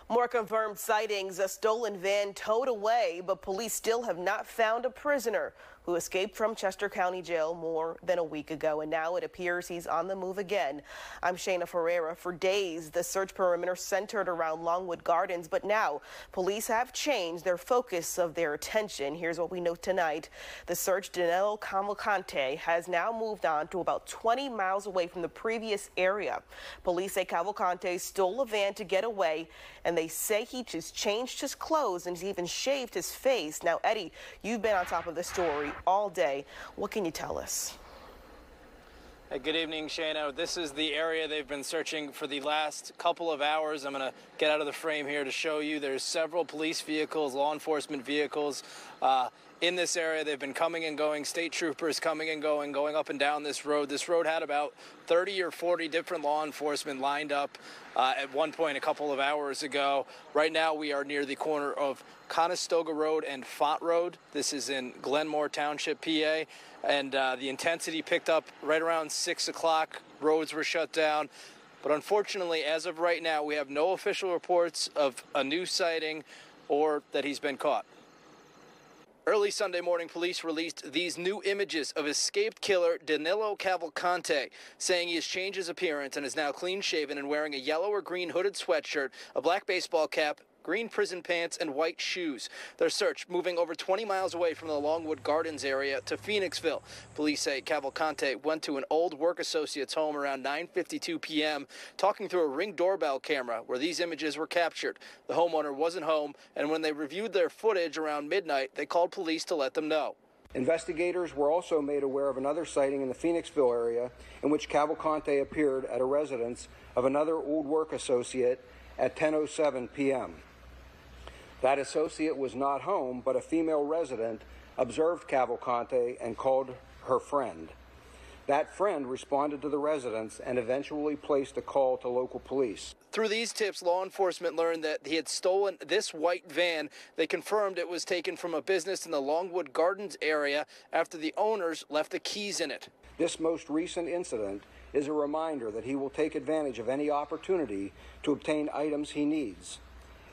More confirmed sightings, a stolen van towed away, but police still have not found a prisoner who escaped from Chester County Jail more than a week ago, and now it appears he's on the move again. I'm Shayna Ferreira. For days, the search perimeter centered around Longwood Gardens, but now police have changed their focus of their attention. Here's what we know tonight. The search, Danelo Cavalcante, has now moved on to about 20 miles away from the previous area. Police say Cavalcante stole a van to get away, and they say he just changed his clothes and even shaved his face. Now, Eddie, you've been on top of the story all day. What can you tell us? Hey, good evening, Shayna. This is the area they've been searching for the last couple of hours. I'm going to get out of the frame here to show you. There's several police vehicles, law enforcement vehicles in this area. They've been coming and going, state troopers coming and going up and down this road. This road had about 30 or 40 different law enforcement lined up at one point a couple of hours ago. Right now we are near the corner of Conestoga Road and Font Road. This is in Glenmore Township, PA, and the intensity picked up right around 6 o'clock. Roads were shut down. But unfortunately, as of right now, we have no official reports of a new sighting or that he's been caught. Early Sunday morning, police released these new images of escaped killer Danelo Cavalcante, saying he has changed his appearance and is now clean-shaven and wearing a yellow or green hooded sweatshirt, a black baseball cap, green prison pants, and white shoes. Their search moving over 20 miles away from the Longwood Gardens area to Phoenixville. Police say Cavalcante went to an old work associate's home around 9:52 p.m., talking through a Ring doorbell camera where these images were captured. The homeowner wasn't home, and when they reviewed their footage around midnight, they called police to let them know. Investigators were also made aware of another sighting in the Phoenixville area in which Cavalcante appeared at a residence of another old work associate at 10:07 p.m. That associate was not home, but a female resident observed Cavalcante and called her friend. That friend responded to the residents and eventually placed a call to local police. Through these tips, law enforcement learned that he had stolen this white van. They confirmed it was taken from a business in the Longwood Gardens area after the owners left the keys in it. This most recent incident is a reminder that he will take advantage of any opportunity to obtain items he needs.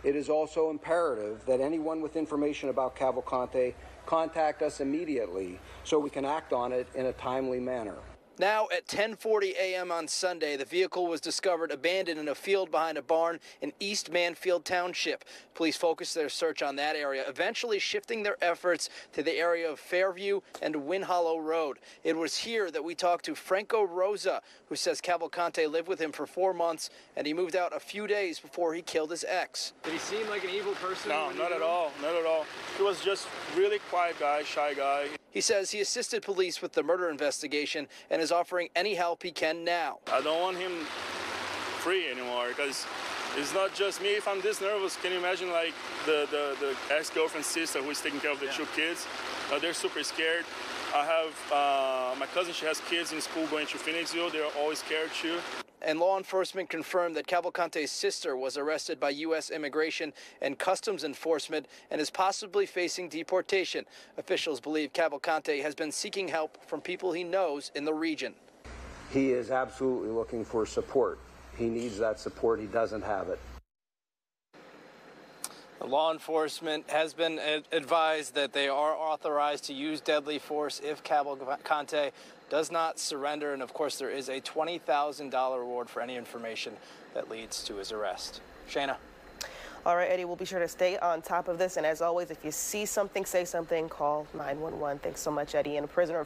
It is also imperative that anyone with information about Cavalcante contact us immediately so we can act on it in a timely manner. Now at 10:40 a.m. on Sunday, the vehicle was discovered abandoned in a field behind a barn in East Manfield Township. Police focused their search on that area, eventually shifting their efforts to the area of Fairview and Wind Hollow Road. It was here that we talked to Franco Rosa, who says Cavalcante lived with him for 4 months, and he moved out a few days before he killed his ex. Did he seem like an evil person? No, not at all, not at all. He was just really quiet guy, shy guy. He says he assisted police with the murder investigation and is offering any help he can now. I don't want him free anymore because it's not just me. If I'm this nervous, can you imagine like the ex-girlfriend's sister who is taking care of the two kids? They're super scared. I have my cousin, she has kids in school going to Phoenixville. They're always scared too. And law enforcement confirmed that Cavalcante's sister was arrested by U.S. Immigration and Customs Enforcement and is possibly facing deportation. Officials believe Cavalcante has been seeking help from people he knows in the region. He is absolutely looking for support. He needs that support. He doesn't have it. Law enforcement has been advised that they are authorized to use deadly force if Cavalcante does not surrender. And, of course, there is a $20,000 reward for any information that leads to his arrest. Shayna. All right, Eddie, we'll be sure to stay on top of this. And as always, if you see something, say something, call 911. Thanks so much, Eddie. And a prisoner